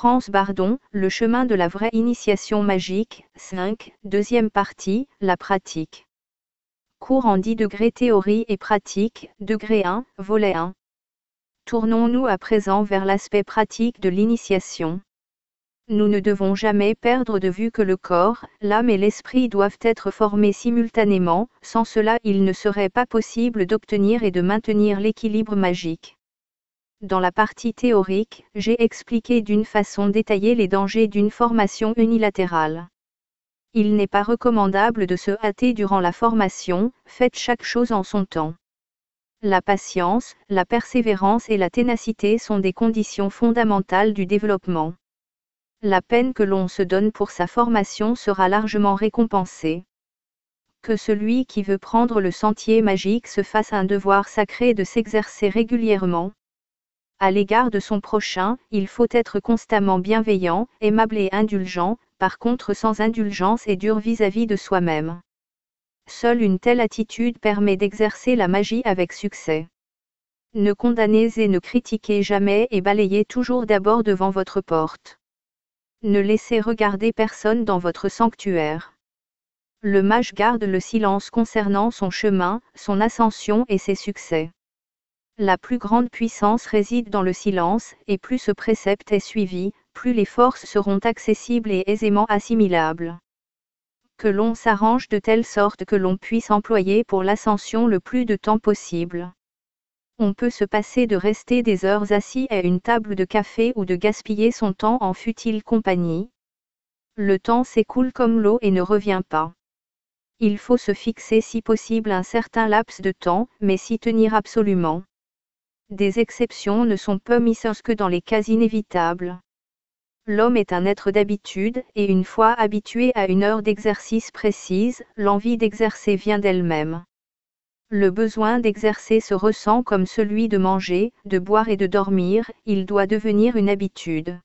France Bardon, Le chemin de la vraie initiation magique, 5, deuxième partie, la pratique. Cours en 10 degrés théorie et pratique, degré 1, volet 1. Tournons-nous à présent vers l'aspect pratique de l'initiation. Nous ne devons jamais perdre de vue que le corps, l'âme et l'esprit doivent être formés simultanément, sans cela il ne serait pas possible d'obtenir et de maintenir l'équilibre magique. Dans la partie théorique, j'ai expliqué d'une façon détaillée les dangers d'une formation unilatérale. Il n'est pas recommandable de se hâter durant la formation, faites chaque chose en son temps. La patience, la persévérance et la ténacité sont des conditions fondamentales du développement. La peine que l'on se donne pour sa formation sera largement récompensée. Que celui qui veut prendre le sentier magique se fasse un devoir sacré de s'exercer régulièrement. À l'égard de son prochain, il faut être constamment bienveillant, aimable et indulgent, par contre sans indulgence et dur vis-à-vis de soi-même. Seule une telle attitude permet d'exercer la magie avec succès. Ne condamnez et ne critiquez jamais et balayez toujours d'abord devant votre porte. Ne laissez regarder personne dans votre sanctuaire. Le mage garde le silence concernant son chemin, son ascension et ses succès. La plus grande puissance réside dans le silence, et plus ce précepte est suivi, plus les forces seront accessibles et aisément assimilables. Que l'on s'arrange de telle sorte que l'on puisse employer pour l'ascension le plus de temps possible. On peut se passer de rester des heures assis à une table de café ou de gaspiller son temps en futile compagnie. Le temps s'écoule comme l'eau et ne revient pas. Il faut se fixer si possible un certain laps de temps, mais s'y tenir absolument. Des exceptions ne sont permises que dans les cas inévitables. L'homme est un être d'habitude, et une fois habitué à une heure d'exercice précise, l'envie d'exercer vient d'elle-même. Le besoin d'exercer se ressent comme celui de manger, de boire et de dormir, il doit devenir une habitude.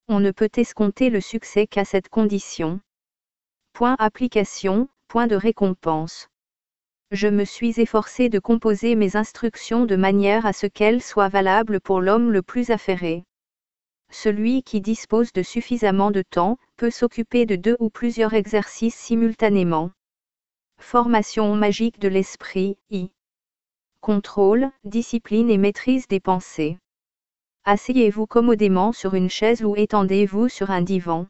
On ne peut escompter le succès qu'à cette condition. Point application, point de récompense. Je me suis efforcé de composer mes instructions de manière à ce qu'elles soient valables pour l'homme le plus affairé. Celui qui dispose de suffisamment de temps, peut s'occuper de 2 ou plusieurs exercices simultanément. Formation magique de l'esprit, I. Contrôle, discipline et maîtrise des pensées. Asseyez-vous commodément sur une chaise ou étendez-vous sur un divan.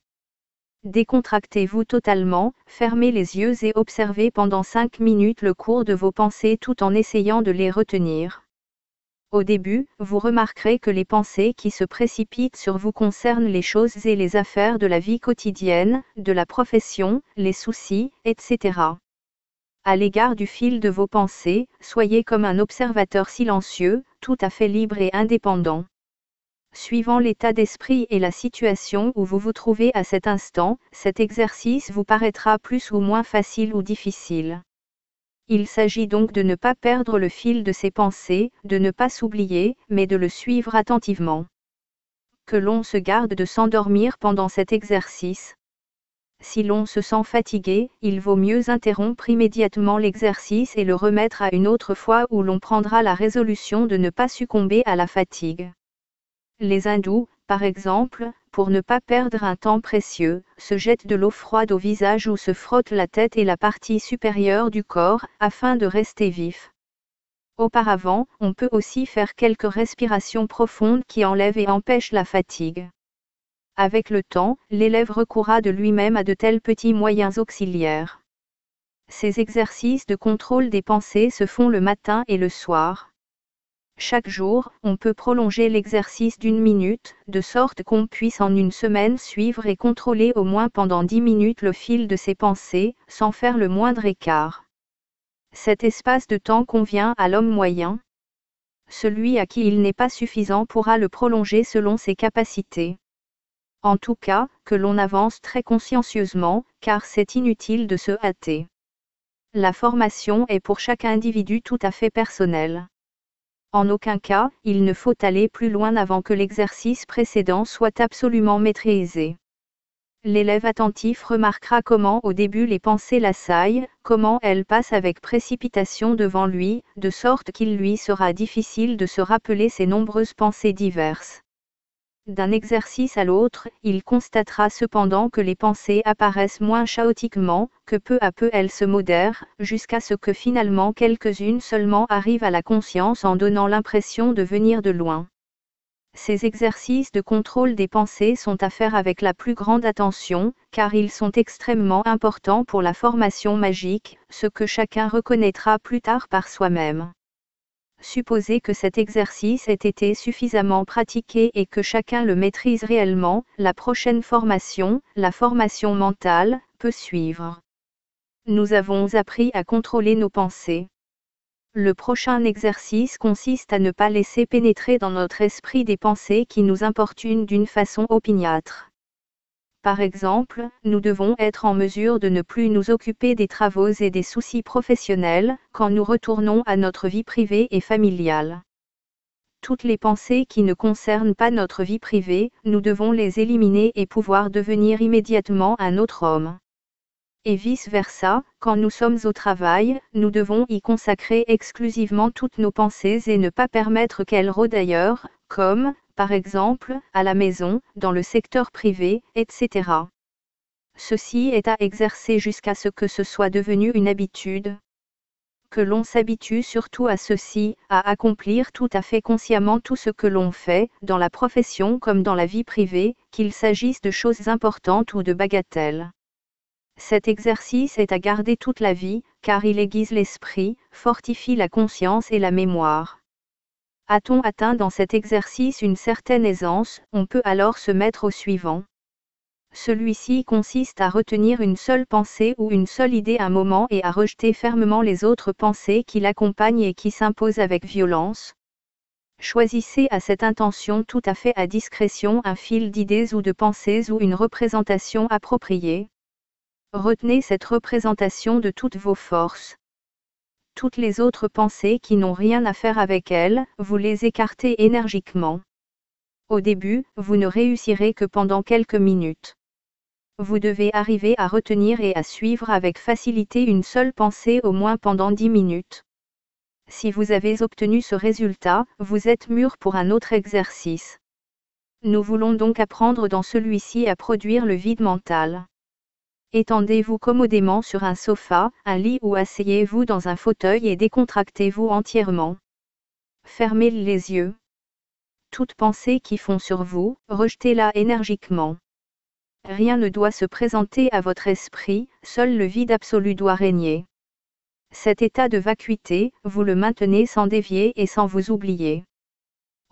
Décontractez-vous totalement, fermez les yeux et observez pendant 5 minutes le cours de vos pensées tout en essayant de les retenir. Au début, vous remarquerez que les pensées qui se précipitent sur vous concernent les choses et les affaires de la vie quotidienne, de la profession, les soucis, etc. À l'égard du fil de vos pensées, soyez comme un observateur silencieux, tout à fait libre et indépendant. Suivant l'état d'esprit et la situation où vous vous trouvez à cet instant, cet exercice vous paraîtra plus ou moins facile ou difficile. Il s'agit donc de ne pas perdre le fil de ses pensées, de ne pas s'oublier, mais de le suivre attentivement. Que l'on se garde de s'endormir pendant cet exercice. Si l'on se sent fatigué, il vaut mieux interrompre immédiatement l'exercice et le remettre à une autre fois où l'on prendra la résolution de ne pas succomber à la fatigue. Les hindous, par exemple, pour ne pas perdre un temps précieux, se jettent de l'eau froide au visage ou se frottent la tête et la partie supérieure du corps, afin de rester vif. Auparavant, on peut aussi faire quelques respirations profondes qui enlèvent et empêchent la fatigue. Avec le temps, l'élève recourra de lui-même à de tels petits moyens auxiliaires. Ces exercices de contrôle des pensées se font le matin et le soir. Chaque jour, on peut prolonger l'exercice d'1 minute, de sorte qu'on puisse en une semaine suivre et contrôler au moins pendant 10 minutes le fil de ses pensées, sans faire le moindre écart. Cet espace de temps convient à l'homme moyen. Celui à qui il n'est pas suffisant pourra le prolonger selon ses capacités. En tout cas, que l'on avance très consciencieusement, car c'est inutile de se hâter. La formation est pour chaque individu tout à fait personnelle. En aucun cas, il ne faut aller plus loin avant que l'exercice précédent soit absolument maîtrisé. L'élève attentif remarquera comment au début les pensées l'assaillent, comment elles passent avec précipitation devant lui, de sorte qu'il lui sera difficile de se rappeler ces nombreuses pensées diverses. D'un exercice à l'autre, il constatera cependant que les pensées apparaissent moins chaotiquement, que peu à peu elles se modèrent, jusqu'à ce que finalement quelques-unes seulement arrivent à la conscience en donnant l'impression de venir de loin. Ces exercices de contrôle des pensées sont à faire avec la plus grande attention, car ils sont extrêmement importants pour la formation magique, ce que chacun reconnaîtra plus tard par soi-même. Supposez que cet exercice ait été suffisamment pratiqué et que chacun le maîtrise réellement, la prochaine formation, la formation mentale, peut suivre. Nous avons appris à contrôler nos pensées. Le prochain exercice consiste à ne pas laisser pénétrer dans notre esprit des pensées qui nous importunent d'une façon opiniâtre. Par exemple, nous devons être en mesure de ne plus nous occuper des travaux et des soucis professionnels, quand nous retournons à notre vie privée et familiale. Toutes les pensées qui ne concernent pas notre vie privée, nous devons les éliminer et pouvoir devenir immédiatement un autre homme. Et vice-versa, quand nous sommes au travail, nous devons y consacrer exclusivement toutes nos pensées et ne pas permettre qu'elles rôdent ailleurs, comme, par exemple, à la maison, dans le secteur privé, etc. Ceci est à exercer jusqu'à ce que ce soit devenu une habitude. Que l'on s'habitue surtout à ceci, à accomplir tout à fait consciemment tout ce que l'on fait, dans la profession comme dans la vie privée, qu'il s'agisse de choses importantes ou de bagatelles. Cet exercice est à garder toute la vie, car il aiguise l'esprit, fortifie la conscience et la mémoire. A-t-on atteint dans cet exercice une certaine aisance, on peut alors se mettre au suivant. Celui-ci consiste à retenir une seule pensée ou une seule idée un moment et à rejeter fermement les autres pensées qui l'accompagnent et qui s'imposent avec violence. Choisissez à cette intention tout à fait à discrétion un fil d'idées ou de pensées ou une représentation appropriée. Retenez cette représentation de toutes vos forces. Toutes les autres pensées qui n'ont rien à faire avec elles, vous les écartez énergiquement. Au début, vous ne réussirez que pendant quelques minutes. Vous devez arriver à retenir et à suivre avec facilité une seule pensée au moins pendant 10 minutes. Si vous avez obtenu ce résultat, vous êtes mûr pour un autre exercice. Nous voulons donc apprendre dans celui-ci à produire le vide mental. Étendez-vous commodément sur un sofa, un lit ou asseyez-vous dans un fauteuil et décontractez-vous entièrement. Fermez les yeux. Toute pensée qui fond sur vous, rejetez-la énergiquement. Rien ne doit se présenter à votre esprit, seul le vide absolu doit régner. Cet état de vacuité, vous le maintenez sans dévier et sans vous oublier.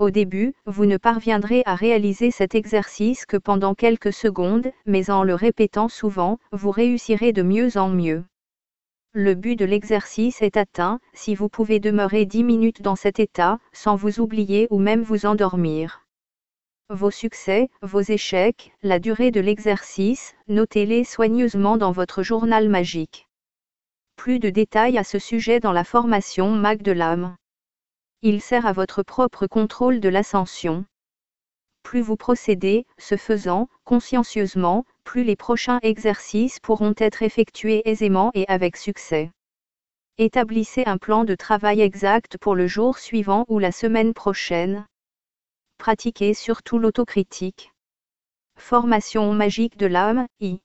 Au début, vous ne parviendrez à réaliser cet exercice que pendant quelques secondes, mais en le répétant souvent, vous réussirez de mieux en mieux. Le but de l'exercice est atteint, si vous pouvez demeurer 10 minutes dans cet état, sans vous oublier ou même vous endormir. Vos succès, vos échecs, la durée de l'exercice, notez-les soigneusement dans votre journal magique. Plus de détails à ce sujet dans la formation Mag de l'âme. Il sert à votre propre contrôle de l'ascension. Plus vous procédez, ce faisant, consciencieusement, plus les prochains exercices pourront être effectués aisément et avec succès. Établissez un plan de travail exact pour le jour suivant ou la semaine prochaine. Pratiquez surtout l'autocritique. Formation magique de l'âme, I.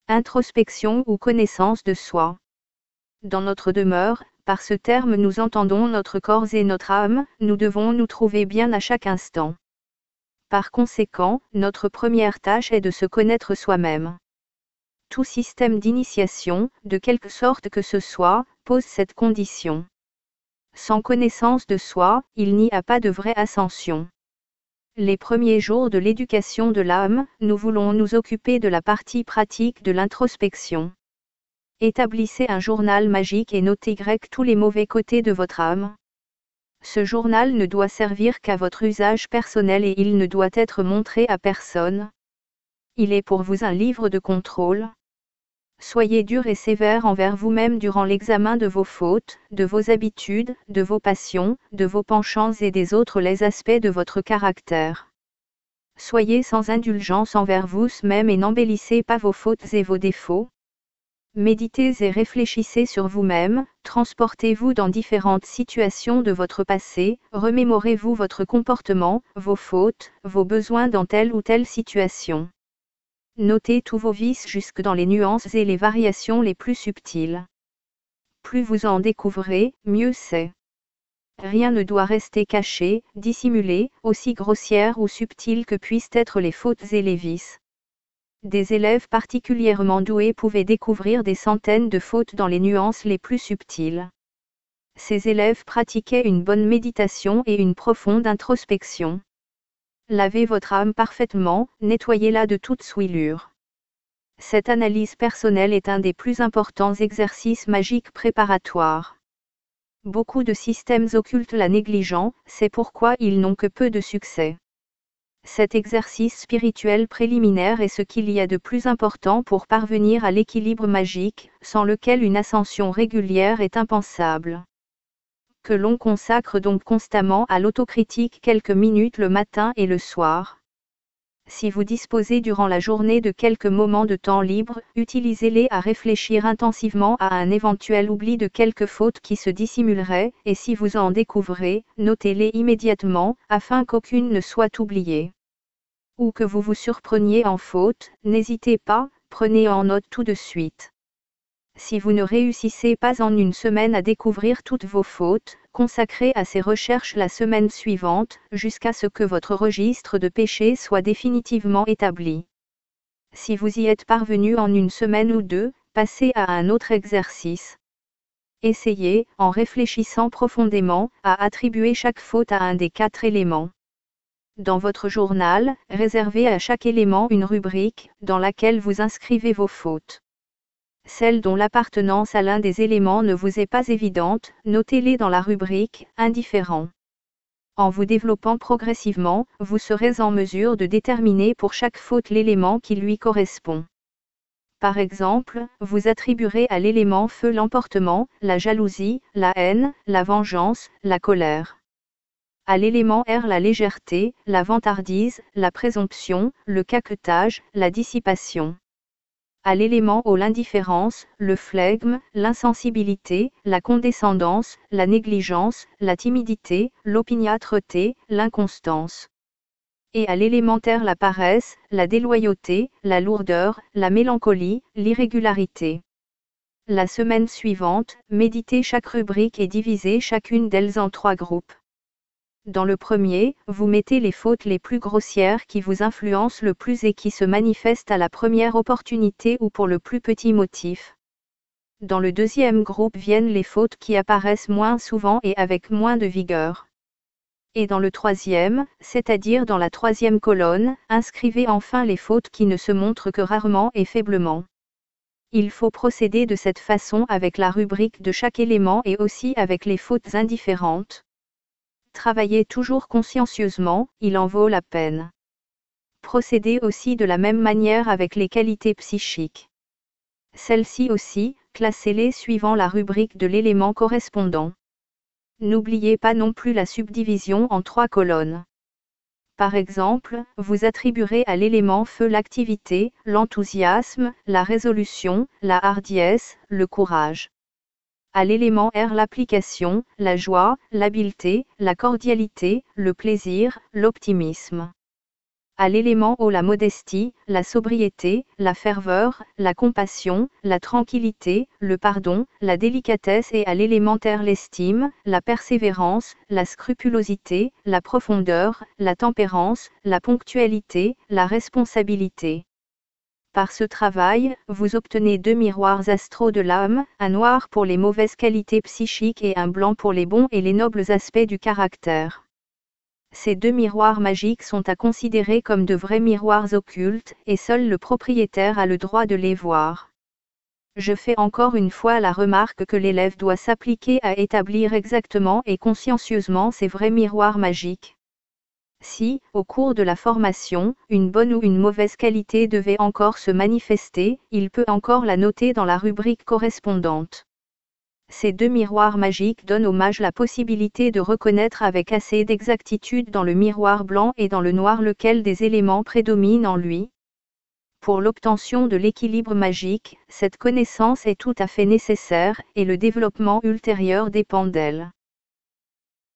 Introspection ou connaissance de soi. Dans notre demeure, par ce terme nous entendons notre corps et notre âme, nous devons nous trouver bien à chaque instant. Par conséquent, notre première tâche est de se connaître soi-même. Tout système d'initiation, de quelque sorte que ce soit, pose cette condition. Sans connaissance de soi, il n'y a pas de vraie ascension. Les premiers jours de l'éducation de l'âme, nous voulons nous occuper de la partie pratique de l'introspection. Établissez un journal magique et notez tous les mauvais côtés de votre âme. Ce journal ne doit servir qu'à votre usage personnel et il ne doit être montré à personne. Il est pour vous un livre de contrôle. Soyez dur et sévère envers vous-même durant l'examen de vos fautes, de vos habitudes, de vos passions, de vos penchants et des autres les aspects de votre caractère. Soyez sans indulgence envers vous-même et n'embellissez pas vos fautes et vos défauts. Méditez et réfléchissez sur vous-même, transportez-vous dans différentes situations de votre passé, remémorez-vous votre comportement, vos fautes, vos besoins dans telle ou telle situation. Notez tous vos vices jusque dans les nuances et les variations les plus subtiles. Plus vous en découvrez, mieux c'est. Rien ne doit rester caché, dissimulé, aussi grossière ou subtile que puissent être les fautes et les vices. Des élèves particulièrement doués pouvaient découvrir des centaines de fautes dans les nuances les plus subtiles. Ces élèves pratiquaient une bonne méditation et une profonde introspection. Lavez votre âme parfaitement, nettoyez-la de toute souillure. Cette analyse personnelle est un des plus importants exercices magiques préparatoires. Beaucoup de systèmes occultes la négligent, c'est pourquoi ils n'ont que peu de succès. Cet exercice spirituel préliminaire est ce qu'il y a de plus important pour parvenir à l'équilibre magique, sans lequel une ascension régulière est impensable. Que l'on consacre donc constamment à l'autocritique quelques minutes le matin et le soir. Si vous disposez durant la journée de quelques moments de temps libre, utilisez-les à réfléchir intensivement à un éventuel oubli de quelques fautes qui se dissimuleraient, et si vous en découvrez, notez-les immédiatement, afin qu'aucune ne soit oubliée. Ou que vous vous surpreniez en faute, n'hésitez pas, prenez en note tout de suite. Si vous ne réussissez pas en une semaine à découvrir toutes vos fautes, consacrez à ces recherches la semaine suivante, jusqu'à ce que votre registre de péchés soit définitivement établi. Si vous y êtes parvenu en une semaine ou deux, passez à un autre exercice. Essayez, en réfléchissant profondément, à attribuer chaque faute à un des 4 éléments. Dans votre journal, réservez à chaque élément une rubrique, dans laquelle vous inscrivez vos fautes. Celles dont l'appartenance à l'un des éléments ne vous est pas évidente, notez-les dans la rubrique « Indifférent ». En vous développant progressivement, vous serez en mesure de déterminer pour chaque faute l'élément qui lui correspond. Par exemple, vous attribuerez à l'élément feu l'emportement, la jalousie, la haine, la vengeance, la colère. À l'élément air la légèreté, la vantardise, la présomption, le caquetage, la dissipation. À l'élément eau l'indifférence, le flegme, l'insensibilité, la condescendance, la négligence, la timidité, l'opiniâtreté, l'inconstance. Et à l'élément terre la paresse, la déloyauté, la lourdeur, la mélancolie, l'irrégularité. La semaine suivante, méditez chaque rubrique et divisez chacune d'elles en 3 groupes. Dans le premier, vous mettez les fautes les plus grossières qui vous influencent le plus et qui se manifestent à la première opportunité ou pour le plus petit motif. Dans le deuxième groupe viennent les fautes qui apparaissent moins souvent et avec moins de vigueur. Et dans le troisième, c'est-à-dire dans la 3e colonne, inscrivez enfin les fautes qui ne se montrent que rarement et faiblement. Il faut procéder de cette façon avec la rubrique de chaque élément et aussi avec les fautes indifférentes. Travaillez toujours consciencieusement, il en vaut la peine. Procédez aussi de la même manière avec les qualités psychiques. Celles-ci aussi, classez-les suivant la rubrique de l'élément correspondant. N'oubliez pas non plus la subdivision en 3 colonnes. Par exemple, vous attribuerez à l'élément feu l'activité, l'enthousiasme, la résolution, la hardiesse, le courage. À l'élément air l'application, la joie, l'habileté, la cordialité, le plaisir, l'optimisme. À l'élément eau la modestie, la sobriété, la ferveur, la compassion, la tranquillité, le pardon, la délicatesse et à l'élément terre l'estime, la persévérance, la scrupulosité, la profondeur, la tempérance, la ponctualité, la responsabilité. Par ce travail, vous obtenez 2 miroirs astraux de l'âme, un noir pour les mauvaises qualités psychiques et un blanc pour les bons et les nobles aspects du caractère. Ces 2 miroirs magiques sont à considérer comme de vrais miroirs occultes, et seul le propriétaire a le droit de les voir. Je fais encore une fois la remarque que l'élève doit s'appliquer à établir exactement et consciencieusement ces vrais miroirs magiques. Si, au cours de la formation, une bonne ou une mauvaise qualité devait encore se manifester, il peut encore la noter dans la rubrique correspondante. Ces 2 miroirs magiques donnent au mage la possibilité de reconnaître avec assez d'exactitude dans le miroir blanc et dans le noir lequel des éléments prédominent en lui. Pour l'obtention de l'équilibre magique, cette connaissance est tout à fait nécessaire et le développement ultérieur dépend d'elle.